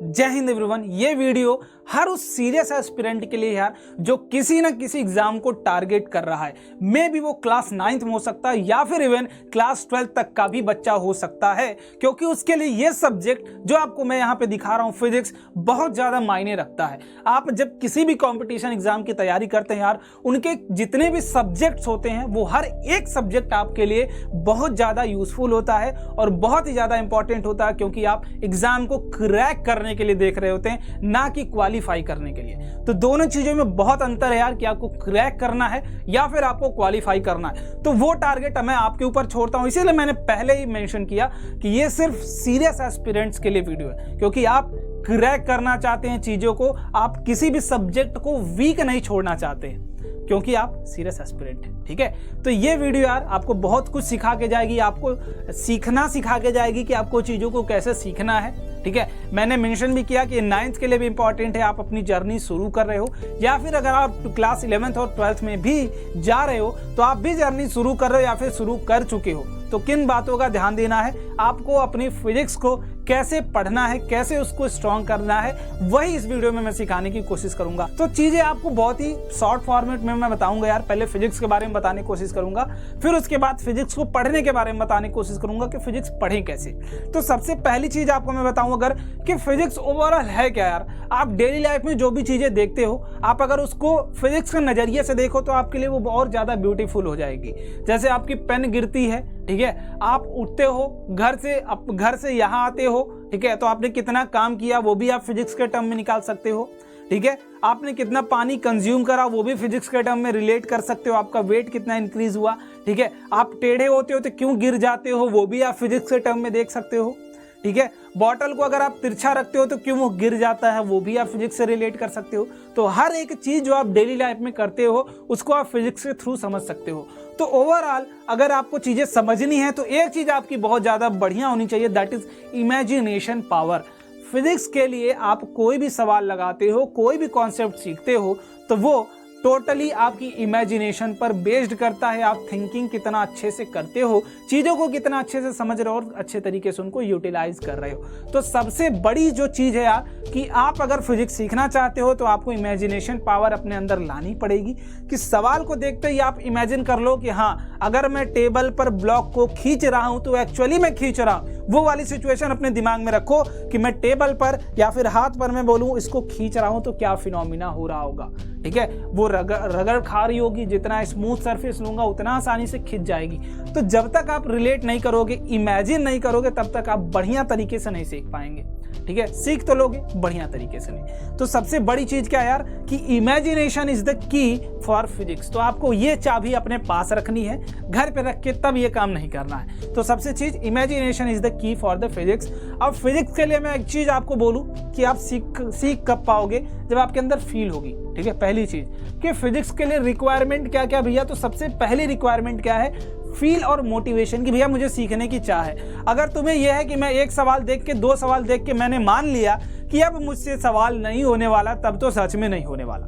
जय हिंद एवरीवन। ये वीडियो हर उस सीरियस एस्पिरेंट के लिए यार जो किसी ना किसी एग्जाम को टारगेट कर रहा है। मे भी वो क्लास 9th में हो सकता है या फिर इवन क्लास 12 तक का भी बच्चा हो सकता है, क्योंकि उसके लिए ये सब्जेक्ट जो आपको मैं यहाँ पे दिखा रहा हूँ फिजिक्स बहुत ज़्यादा मायने रखता है। आप जब किसी भी कॉम्पिटिशन एग्जाम की तैयारी करते हैं यार, उनके जितने भी सब्जेक्ट्स होते हैं वो हर एक सब्जेक्ट आपके लिए बहुत ज़्यादा यूजफुल होता है और बहुत ही ज़्यादा इंपॉर्टेंट होता है, क्योंकि आप एग्जाम को क्रैक करने के लिए देख रहे होते हैं, ना कि क्वालिफाई करने के लिए। तो दोनों चीजों में बहुत अंतर है यार, कि आपको क्रैक करना है या फिर आपको क्वालिफाई करना है। तो वो टारगेट मैं आपके ऊपर छोड़ता हूं, इसीलिए मैंने पहले ही मेंशन किया कि ये सिर्फ सीरियस एस्पिरेंट्स के लिए वीडियो है, क्योंकि आप क्रैक करना चाहते हैं चीजों को, आप किसी भी सब्जेक्ट को वीक नहीं छोड़ना चाहते हैं, क्योंकि आप सीरियस एस्पिरेंट हैं। ठीक है, तो ये वीडियो यार आपको बहुत कुछ सिखा के जाएगी, आपको सीखना सिखा के जाएगी कि आपको चीज़ों को कैसे सीखना है। ठीक है, मैंने मेंशन भी किया कि 9th के लिए भी इंपॉर्टेंट है। आप अपनी जर्नी शुरू कर रहे हो या फिर अगर आप क्लास 11th और 12th में भी जा रहे हो तो आप भी जर्नी शुरू कर रहे हो या फिर शुरू कर चुके हो, तो किन बातों का ध्यान देना है, आपको अपनी फिजिक्स को कैसे पढ़ना है, कैसे उसको स्ट्रॉन्ग करना है, वही इस वीडियो में मैं सिखाने की कोशिश करूंगा। तो चीजें आपको बहुत ही शॉर्ट फॉर्मेट में मैं बताऊंगा यार। पहले फिजिक्स के बारे में बताने की कोशिश करूंगा, फिर उसके बाद फिजिक्स को पढ़ने के बारे में बताने की कोशिश करूंगा कि फिजिक्स पढ़ें कैसे। तो सबसे पहली चीज आपको मैं बताऊं अगर कि फिजिक्स ओवरऑल है क्या यार। आप डेली लाइफ में जो भी चीजें देखते हो, आप अगर उसको फिजिक्स के नजरिए से देखो तो आपके लिए वो और ज्यादा ब्यूटीफुल हो जाएगी। जैसे आपकी पेन गिरती है, ठीक है, आप उठते हो घर से यहाँ आते हो, ठीक है, तो आपने कितना काम किया वो भी आप फिजिक्स के टर्म में निकाल सकते हो। ठीक है, आपने कितना पानी कंज्यूम करा वो भी फिजिक्स के टर्म में रिलेट कर सकते हो। आपका वेट कितना इंक्रीज हुआ, ठीक है, आप टेढ़े होते हो तो क्यों गिर जाते हो वो भी आप फिजिक्स के टर्म में देख सकते हो। ठीक है, बॉटल को अगर आप तिरछा रखते हो तो क्यों वो गिर जाता है वो भी आप फिजिक्स से रिलेट कर सकते हो। तो हर एक चीज जो आप डेली लाइफ में करते हो उसको आप फिजिक्स के थ्रू समझ सकते हो। तो ओवरऑल अगर आपको चीजें समझनी है तो एक चीज आपकी बहुत ज्यादा बढ़िया होनी चाहिए, that is imagination power. Physics के लिए आप कोई भी सवाल लगाते हो, कोई भी कॉन्सेप्ट सीखते हो, तो वो टोटली आपकी इमेजिनेशन पर बेस्ड करता है। आप थिंकिंग कितना अच्छे से करते हो, चीज़ों को कितना अच्छे से समझ रहे हो और अच्छे तरीके से उनको यूटिलाइज कर रहे हो। तो सबसे बड़ी जो चीज़ है यार कि आप अगर फिजिक्स सीखना चाहते हो तो आपको इमेजिनेशन पावर अपने अंदर लानी पड़ेगी, कि सवाल को देखते ही आप इमेजिन कर लो कि हाँ, अगर मैं टेबल पर ब्लॉक को खींच रहा हूँ तो एक्चुअली मैं खींच रहा हूँ। वो वाली सिचुएशन अपने दिमाग में रखो कि मैं टेबल पर या फिर हाथ पर मैं बोलूँ इसको खींच रहा हूँ तो क्या फिनोमिना हो रहा होगा। ठीक है, वो रगड़ खा रही होगी, जितना स्मूथ सरफेस लूंगा उतना आसानी से खिंच जाएगी। तो जब तक आप रिलेट नहीं करोगे, इमेजिन नहीं करोगे, तब तक आप बढ़िया तरीके से नहीं सीख पाएंगे। ठीक है, सीख तो लोगे, बढ़िया तरीके से नहीं। तो सबसे बड़ी चीज क्या है यार कि imagination is the key for physics. तो आपको ये चाबी अपने पास रखनी है, घर पे रख के तब ये काम नहीं करना है। तो सबसे चीज imagination is the key for the physics. अब फिजिक्स के लिए मैं एक चीज आपको बोलूं कि आप सीख कब पाओगे, जब आपके अंदर फील होगी। ठीक है, पहली चीज कि फिजिक्स के लिए रिक्वायरमेंट क्या क्या भैया, तो सबसे पहली रिक्वायरमेंट क्या है, फील और मोटिवेशन की। भैया मुझे सीखने की चाह है। अगर तुम्हें यह है कि मैं एक सवाल देख के, दो सवाल देख के मैंने मान लिया कि अब मुझसे सवाल नहीं होने वाला, तब तो सच में नहीं होने वाला।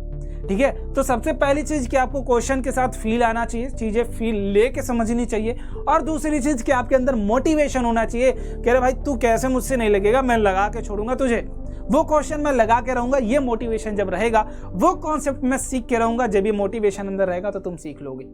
ठीक है, तो सबसे पहली चीज कि आपको क्वेश्चन के साथ फील आना चाहिए, चीजें फील लेके समझनी चाहिए। और दूसरी चीज कि आपके अंदर मोटिवेशन होना चाहिए कि अरे भाई तू कैसे मुझसे नहीं लगेगा, मैं लगा के छोड़ूंगा तुझे, वो क्वेश्चन मैं लगा के रहूंगा। ये मोटिवेशन जब रहेगा, वो कॉन्सेप्ट मैं सीख के रहूंगा, जब ये मोटिवेशन अंदर रहेगा तो तुम सीख लोगे।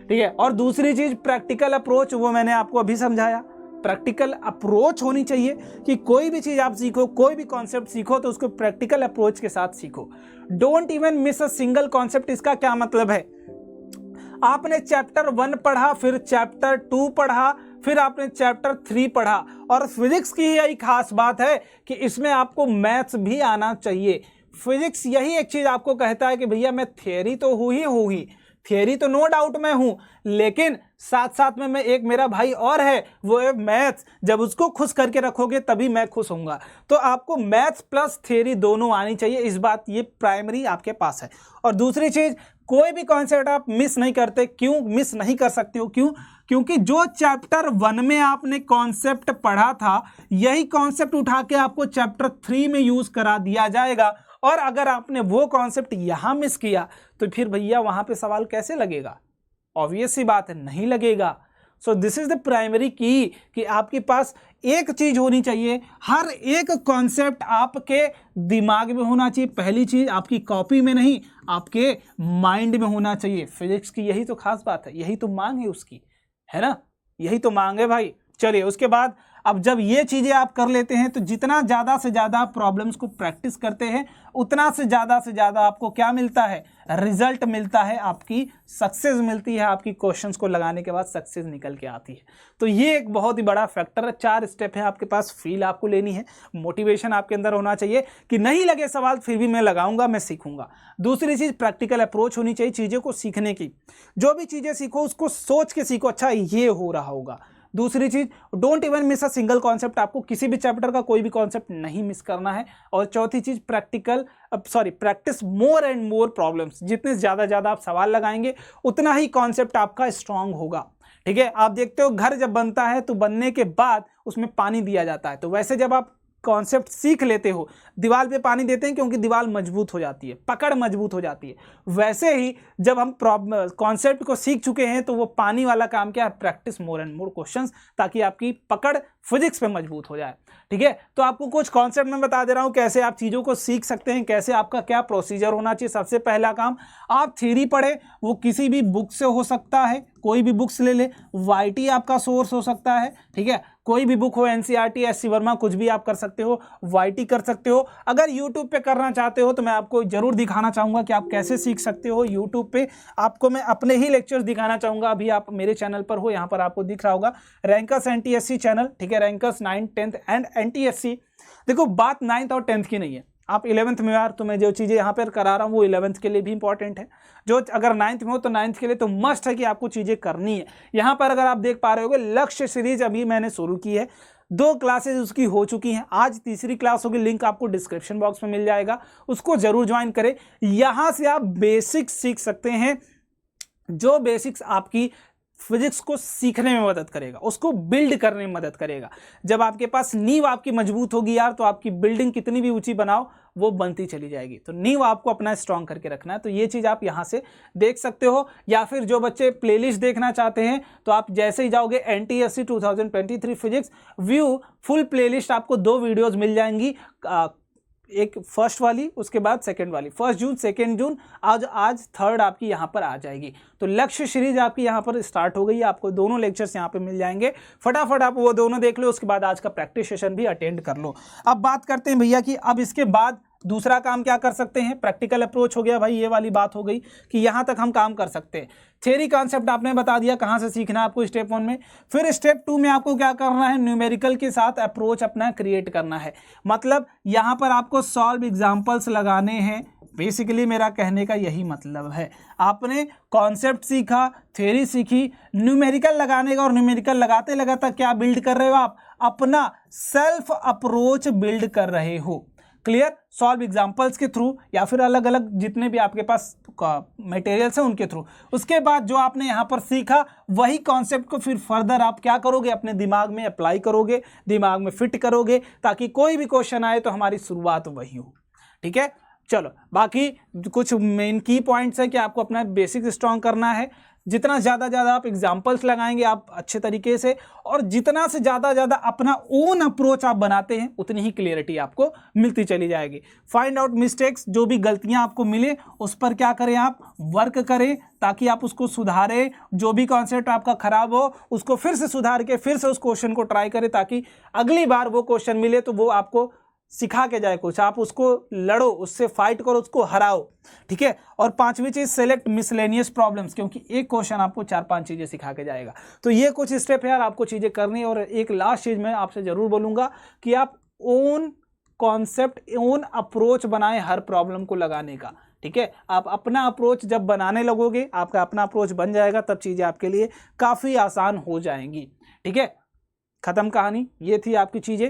ठीक है, और दूसरी चीज प्रैक्टिकल अप्रोच, वो मैंने आपको अभी समझाया। प्रैक्टिकल अप्रोच होनी चाहिए कि कोई भी चीज आप सीखो, कोई भी कॉन्सेप्ट सीखो तो उसको प्रैक्टिकल अप्रोच के साथ सीखो। Don't even miss a single concept. इसका क्या मतलब है, आपने चैप्टर 1 पढ़ा, फिर चैप्टर 2 पढ़ा, फिर आपने चैप्टर 3 पढ़ा। और फिजिक्स की यही खास बात है कि इसमें आपको मैथ्स भी आना चाहिए। फिजिक्स यही एक चीज आपको कहता है कि भैया मैं थियरी तो हूँ ही, थियरी तो नो डाउट मैं हूं, लेकिन साथ साथ में मैं एक मेरा भाई और है, वो है मैथ्स। जब उसको खुश करके रखोगे तभी मैं खुश होऊंगा। तो आपको मैथ्स प्लस थियरी दोनों आनी चाहिए, इस बात ये प्राइमरी आपके पास है। और दूसरी चीज, कोई भी कॉन्सेप्ट आप मिस नहीं करते। क्यों मिस नहीं कर सकते हो, क्यों? क्योंकि जो चैप्टर 1 में आपने कॉन्सेप्ट पढ़ा था, यही कॉन्सेप्ट उठा के आपको चैप्टर 3 में यूज करा दिया जाएगा। और अगर आपने वो कॉन्सेप्ट यहां मिस किया तो फिर भैया वहां पे सवाल कैसे लगेगा? ऑब्वियस सी बात है, नहीं लगेगा। So this is the primary की कि आपके पास एक चीज होनी चाहिए, हर एक कॉन्सेप्ट आपके दिमाग में होना चाहिए। पहली चीज आपकी कॉपी में नहीं, आपके माइंड में होना चाहिए। फिजिक्स की यही तो खास बात है, यही तो मांग है उसकी, है ना, यही तो मांग है भाई। चलिए उसके बाद अब जब ये चीजें आप कर लेते हैं तो जितना ज़्यादा से ज़्यादा आप प्रॉब्लम्स को प्रैक्टिस करते हैं उतना से ज़्यादा आपको क्या मिलता है, रिजल्ट मिलता है, आपकी सक्सेस मिलती है, आपकी क्वेश्चंस को लगाने के बाद सक्सेस निकल के आती है। तो ये एक बहुत ही बड़ा फैक्टर है। 4 स्टेप है आपके पास, फील आपको लेनी है, मोटिवेशन आपके अंदर होना चाहिए कि नहीं लगे सवाल फिर भी मैं लगाऊंगा, मैं सीखूंगा। दूसरी चीज़ प्रैक्टिकल अप्रोच होनी चाहिए चीज़ों को सीखने की। जो भी चीज़ें सीखो उसको सोच के सीखो, अच्छा ये हो रहा होगा। दूसरी चीज, don't even miss a single concept, आपको किसी भी चैप्टर का कोई भी कॉन्सेप्ट नहीं मिस करना है। और चौथी चीज practice more and more problems. जितने ज्यादा आप सवाल लगाएंगे उतना ही कॉन्सेप्ट आपका स्ट्रांग होगा। ठीक है, आप देखते हो घर जब बनता है तो बनने के बाद उसमें पानी दिया जाता है, तो वैसे जब आप कॉन्सेप्ट सीख लेते हो, दीवार पे पानी देते हैं क्योंकि दीवार मजबूत हो जाती है, पकड़ मजबूत हो जाती है। वैसे ही जब हम कॉन्सेप्ट को सीख चुके हैं तो वो पानी वाला काम क्या है, practice more and more questions, ताकि आपकी पकड़ फिजिक्स पे मजबूत हो जाए। ठीक है, तो आपको कुछ कॉन्सेप्ट मैं बता दे रहा हूं कैसे आप चीज़ों को सीख सकते हैं, कैसे आपका क्या प्रोसीजर होना चाहिए। सबसे पहला काम, आप थ्योरी पढ़े, वो किसी भी बुक से हो सकता है, कोई भी बुक्स ले ले, YT आपका सोर्स हो सकता है। ठीक है, कोई भी बुक हो, NCERT, SC वर्मा, कुछ भी आप कर सकते हो, YT कर सकते हो। अगर YouTube पे करना चाहते हो तो मैं आपको जरूर दिखाना चाहूँगा कि आप कैसे सीख सकते हो। YouTube पे आपको मैं अपने ही लेक्चर्स दिखाना चाहूँगा। अभी आप मेरे चैनल पर हो, यहाँ पर आपको दिख रहा होगा रैंकर्स NTSC चैनल। ठीक है, rankers 9th 10th and NTSC। देखो बात 9th और 10th की नहीं है, आप 11th में यार, तो मैं जो चीज़ें यहाँ पर करा रहा हूँ वो 11th के लिए भी इंपॉर्टेंट है। जो अगर 9th में हो तो 9th के लिए तो मस्ट है कि आपको चीज़ें करनी है। यहाँ पर अगर आप देख पा रहे होगे, लक्ष्य सीरीज अभी मैंने शुरू की है, 2 क्लासेज उसकी हो चुकी हैं, आज तीसरी क्लास होगी, लिंक आपको डिस्क्रिप्शन बॉक्स में मिल जाएगा, उसको जरूर ज्वाइन करें। यहाँ से आप बेसिक्स सीख सकते हैं, जो बेसिक्स आपकी फिजिक्स को सीखने में मदद करेगा, उसको बिल्ड करने में मदद करेगा। जब आपके पास नींव आपकी मजबूत होगी यार, तो आपकी बिल्डिंग कितनी भी ऊंची बनाओ वो बनती चली जाएगी। तो नींव आपको अपना स्ट्रांग करके रखना है। तो ये चीज़ आप यहाँ से देख सकते हो, या फिर जो बच्चे प्लेलिस्ट देखना चाहते हैं तो आप जैसे ही जाओगे NTSC 2023 physics view, full playlist आपको 2 वीडियोज़ मिल जाएंगी, एक फर्स्ट वाली, उसके बाद सेकंड वाली, 1 जून 2 जून, आज 3rd आपकी यहाँ पर आ जाएगी। तो लक्ष्य सीरीज आपकी यहाँ पर स्टार्ट हो गई है, आपको दोनों लेक्चर्स यहाँ पे मिल जाएंगे, फटाफट आप वो दोनों देख लो, उसके बाद आज का प्रैक्टिस सेशन भी अटेंड कर लो। अब बात करते हैं भैया कि अब इसके बाद दूसरा काम क्या कर सकते हैं। प्रैक्टिकल अप्रोच हो गया भाई, ये वाली बात हो गई कि यहाँ तक हम काम कर सकते हैं। थ्योरी कॉन्सेप्ट आपने बता दिया कहाँ से सीखना है आपको स्टेप 1 में। फिर स्टेप 2 में आपको क्या करना है, न्यूमेरिकल के साथ अप्रोच अपना क्रिएट करना है। मतलब यहाँ पर आपको सॉल्व एग्जाम्पल्स लगाने हैं। बेसिकली मेरा कहने का यही मतलब है, आपने कॉन्सेप्ट सीखा, थ्योरी सीखी, न्यूमेरिकल लगाने का, और न्यूमेरिकल लगाते लगाते क्या बिल्ड कर रहे हो आप, अपना सेल्फ अप्रोच बिल्ड कर रहे हो। क्लियर, सॉल्व एग्जाम्पल्स के थ्रू या फिर अलग अलग जितने भी आपके पास मटेरियल्स हैं उनके थ्रू। उसके बाद जो आपने यहाँ पर सीखा वही कॉन्सेप्ट को फिर फर्दर आप क्या करोगे, अपने दिमाग में अप्लाई करोगे, दिमाग में फिट करोगे, ताकि कोई भी क्वेश्चन आए तो हमारी शुरुआत वही हो। ठीक है, चलो बाकी कुछ मेन की पॉइंट्स है कि आपको अपना बेसिक स्ट्रॉन्ग करना है। जितना ज़्यादा आप एग्जाम्पल्स लगाएंगे आप अच्छे तरीके से, और जितना से ज़्यादा अपना ओन अप्रोच आप बनाते हैं उतनी ही क्लियरिटी आपको मिलती चली जाएगी। फाइंड आउट मिस्टेक्स, जो भी गलतियां आपको मिले उस पर क्या करें, आप वर्क करें ताकि आप उसको सुधारें। जो भी कॉन्सेप्ट आपका खराब हो उसको फिर से सुधार के फिर से उस क्वेश्चन को ट्राई करें, ताकि अगली बार वो क्वेश्चन मिले तो वो आपको सिखा के जाए कुछ, आप उसको लड़ो, उससे फाइट करो, उसको हराओ। ठीक है, और 5वीं चीज सेलेक्ट मिसलेनियस प्रॉब्लम्स, क्योंकि एक क्वेश्चन आपको 4-5 चीजें सिखा के जाएगा। तो ये कुछ स्टेप है यार, आपको चीजें करनी। और एक लास्ट चीज मैं आपसे जरूर बोलूंगा कि आप ओन कॉन्सेप्ट, ओन अप्रोच बनाएं हर प्रॉब्लम को लगाने का। ठीक है, आप अपना अप्रोच जब बनाने लगोगे, आपका अपना अप्रोच बन जाएगा, तब चीजें आपके लिए काफी आसान हो जाएंगी। ठीक है, खत्म कहानी, ये थी आपकी चीजें।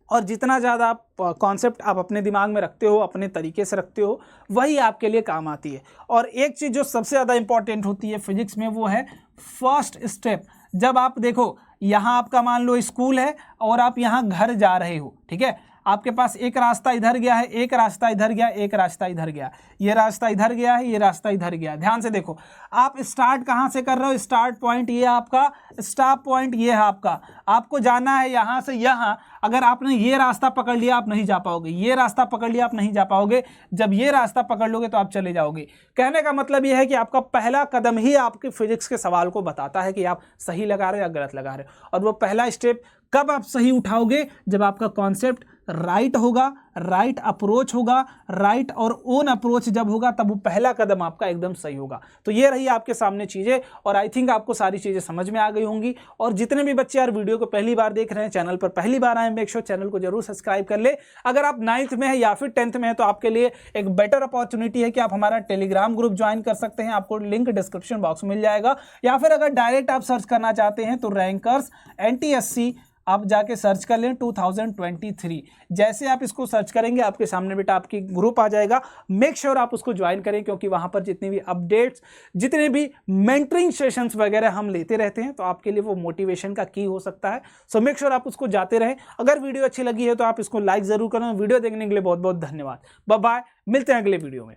और जितना ज़्यादा आप कॉन्सेप्ट आप अपने दिमाग में रखते हो, अपने तरीके से रखते हो, वही आपके लिए काम आती है। और एक चीज़ जो सबसे ज़्यादा इंपॉर्टेंट होती है फिजिक्स में, वो है फर्स्ट स्टेप। जब आप देखो यहाँ आपका मान लो स्कूल है और आप यहाँ घर जा रहे हो, ठीक है, आपके पास एक रास्ता इधर गया है, एक रास्ता इधर गया, एक रास्ता इधर गया, ये रास्ता इधर गया है, ये रास्ता इधर गया। ध्यान से देखो, आप स्टार्ट कहाँ से कर रहे हो, स्टार्ट पॉइंट ये आपका, स्टॉप पॉइंट ये है आपका, आपको जाना है यहाँ से यहाँ। अगर आपने ये रास्ता पकड़ लिया आप नहीं जा पाओगे, ये रास्ता पकड़ लिया आप नहीं जा पाओगे, जब ये रास्ता पकड़ लोगे तो आप चले जाओगे। कहने का मतलब ये है कि आपका पहला कदम ही आपके फिजिक्स के सवाल को बताता है कि आप सही लगा रहे हो या गलत लगा रहे हो। और वो पहला स्टेप कब आप सही उठाओगे, जब आपका कॉन्सेप्ट राइट होगा, राइट अप्रोच होगा, राइट और ओन अप्रोच जब होगा तब वो पहला कदम आपका एकदम सही होगा। तो ये रही आपके सामने चीज़ें, और आई थिंक आपको सारी चीज़ें समझ में आ गई होंगी। और जितने भी बच्चे यार वीडियो को पहली बार देख रहे हैं, चैनल पर पहली बार आए, मेक श्योर चैनल को जरूर सब्सक्राइब कर ले। अगर आप 9th में है या फिर 10th में है तो आपके लिए एक बेटर अपॉर्चुनिटी है कि आप हमारा टेलीग्राम ग्रुप ज्वाइन कर सकते हैं, आपको लिंक डिस्क्रिप्शन बॉक्स में मिल जाएगा। या फिर अगर डायरेक्ट आप सर्च करना चाहते हैं तो रैंकर्स NTSC आप जाके सर्च कर लें 2023। जैसे आप इसको सर्च करेंगे आपके सामने बेटा आपकी ग्रुप आ जाएगा। मेक श्योर आप उसको ज्वाइन करें, क्योंकि वहाँ पर जितनी भी अपडेट्स, जितने भी मेंटरिंग सेशंस वगैरह हम लेते रहते हैं, तो आपके लिए वो मोटिवेशन का की हो सकता है। सो मेक श्योर आप उसको जाते रहें। अगर वीडियो अच्छी लगी है तो आप इसको लाइक ज़रूर करें। वीडियो देखने के लिए बहुत बहुत धन्यवाद। बाय बाय, मिलते हैं अगले वीडियो में।